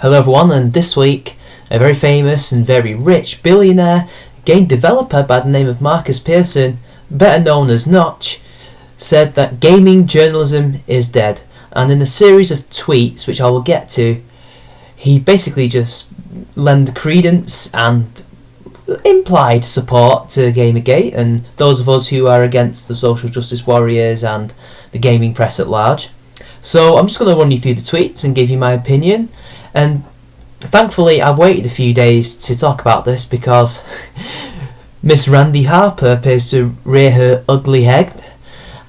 Hello everyone, and this week a very famous and very rich billionaire game developer by the name of Marcus Pearson, better known as Notch, said that gaming journalism is dead. And in a series of tweets, which I will get to, he basically just lent credence and implied support to Gamergate and those of us who are against the social justice warriors and the gaming press at large. So I'm just going to run you through the tweets and give you my opinion. And thankfully I've waited a few days to talk about this because Miss Randi Harper appears to rear her ugly head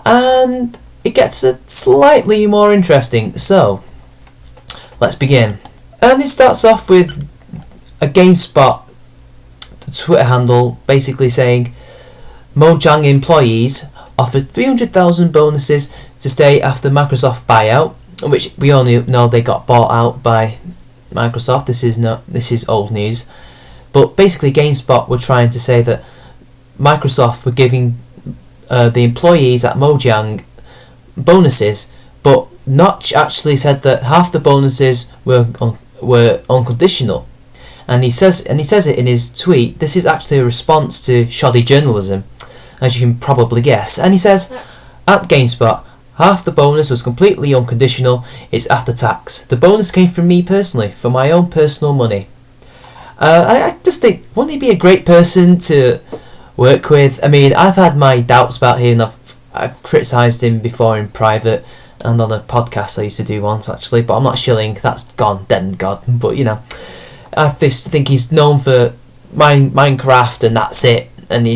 and it gets slightly more interesting. So let's begin. And it starts off with a GameSpot Twitter handle basically saying Mojang employees offered 300,000 bonuses to stay after Microsoft buyout, which we all know they got bought out by Microsoft. This is old news, but basically GameSpot were trying to say that Microsoft were giving the employees at Mojang bonuses, but Notch actually said that half the bonuses were unconditional, and he says it in his tweet. This is actually a response to shoddy journalism, as you can probably guess. And he says, at GameSpot, half the bonus was completely unconditional. It's after tax. The bonus came from me personally, from my own personal money. I just think, wouldn't he be a great person to work with? I mean, I've had my doubts about him. I've criticised him before in private and on a podcast I used to do once actually, but I'm not shilling. That's gone, dead and gone. But you know, I just think he's known for Minecraft and that's it. And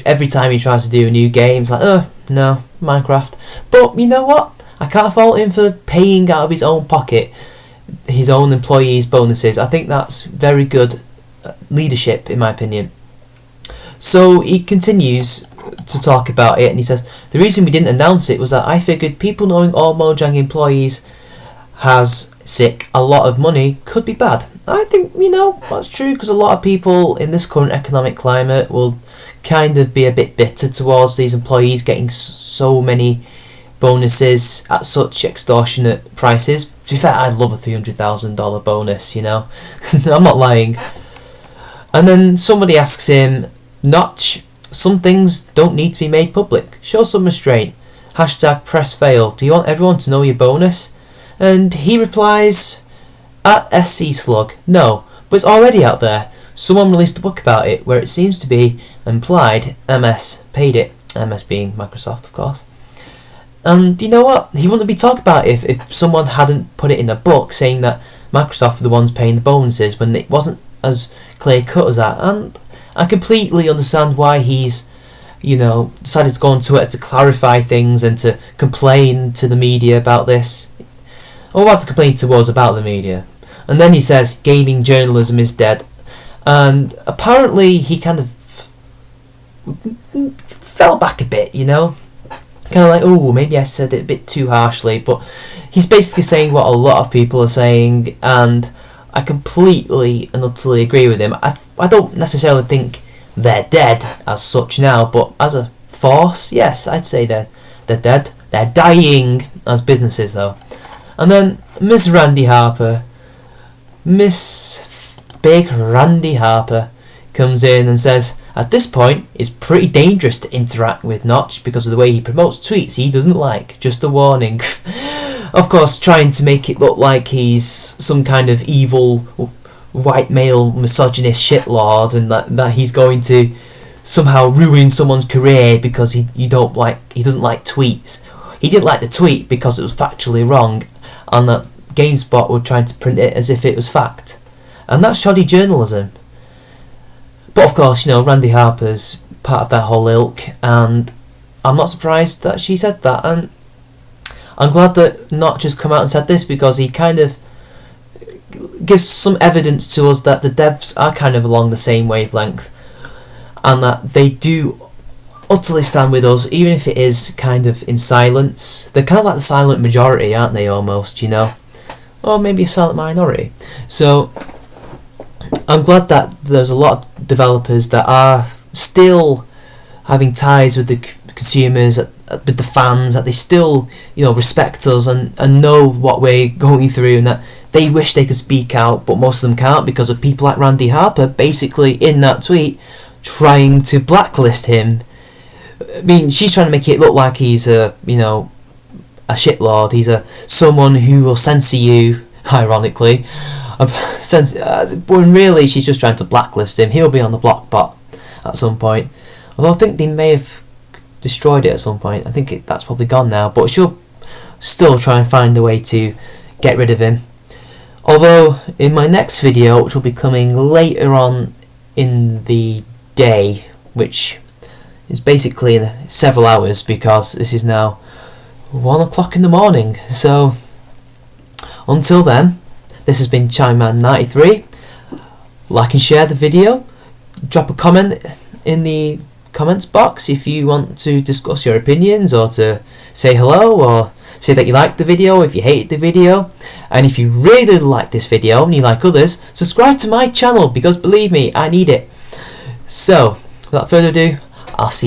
every time he tries to do a new game, it's like, oh no, Minecraft. But you know what? I can't fault him for paying out of his own pocket his own employees' bonuses. I think that's very good leadership, in my opinion. So he continues to talk about it, and he says, the reason we didn't announce it was that I figured people knowing all Mojang employees has a lot of money could be bad. I think, that's true, because a lot of people in this current economic climate will kind of be a bit bitter towards these employees getting so many bonuses at such extortionate prices. To be fair, I'd love a $300,000 bonus, I'm not lying. And then somebody asks him, Notch, some things don't need to be made public. Show some restraint. #press fail. Do you want everyone to know your bonus? And he replies, at SC Slug, no, but it's already out there. Someone released a book about it where it seems to be implied MS paid it. MS being Microsoft, of course. And you know what? He wouldn't be talking about it if someone hadn't put it in a book saying that Microsoft were the ones paying the bonuses when it wasn't as clear cut as that. And I completely understand why he's, decided to go on Twitter to clarify things and to complain to the media about this. Or rather to complain to us about the media. And then he says gaming journalism is dead. And apparently he kind of fell back a bit, Kind of like, oh, maybe I said it a bit too harshly. But he's basically saying what a lot of people are saying, and I completely and utterly agree with him. I don't necessarily think they're dead as such now, but as a force, yes, I'd say they're dead. They're dying as businesses, though. And then Miss Big Randi Harper comes in and says, at this point, it's pretty dangerous to interact with Notch because of the way he promotes tweets he doesn't like. Just a warning. Of course, trying to make it look like he's some kind of evil white male misogynist shitlord and that he's going to somehow ruin someone's career because he doesn't like tweets. He didn't like the tweet because it was factually wrong, and that GameSpot were trying to print it as if it was fact. And that's shoddy journalism. But of course, Randi Harper's part of that whole ilk, and I'm not surprised that she said that. And I'm glad that Notch has come out and said this because he kind of gives some evidence to us that the devs are kind of along the same wavelength and that they do utterly stand with us, even if it is kind of in silence. They're kind of like the silent majority, aren't they, almost, Or maybe a silent minority. So I'm glad that there's a lot of developers that are still having ties with the consumers, with the fans, that they still respect us and know what we're going through, and that they wish they could speak out, but most of them can't because of people like Randi Harper basically in that tweet trying to blacklist him. I mean, she's trying to make it look like he's a shitlord. He's someone who will censor you, ironically. But really, she's just trying to blacklist him. He'll be on the block bot at some point. Although I think they may have destroyed it at some point. I think that's probably gone now. But she'll still try and find a way to get rid of him. Although in my next video, which will be coming later on in the day, which is basically in several hours because this is now 1 o'clock in the morning. So until then, this has been Chime-Man93. Like and share the video. Drop a comment in the comments box if you want to discuss your opinions or to say hello or say that you liked the video, if you hated the video. And if you really like this video and you like others, subscribe to my channel because believe me, I need it. So without further ado, I'll see you.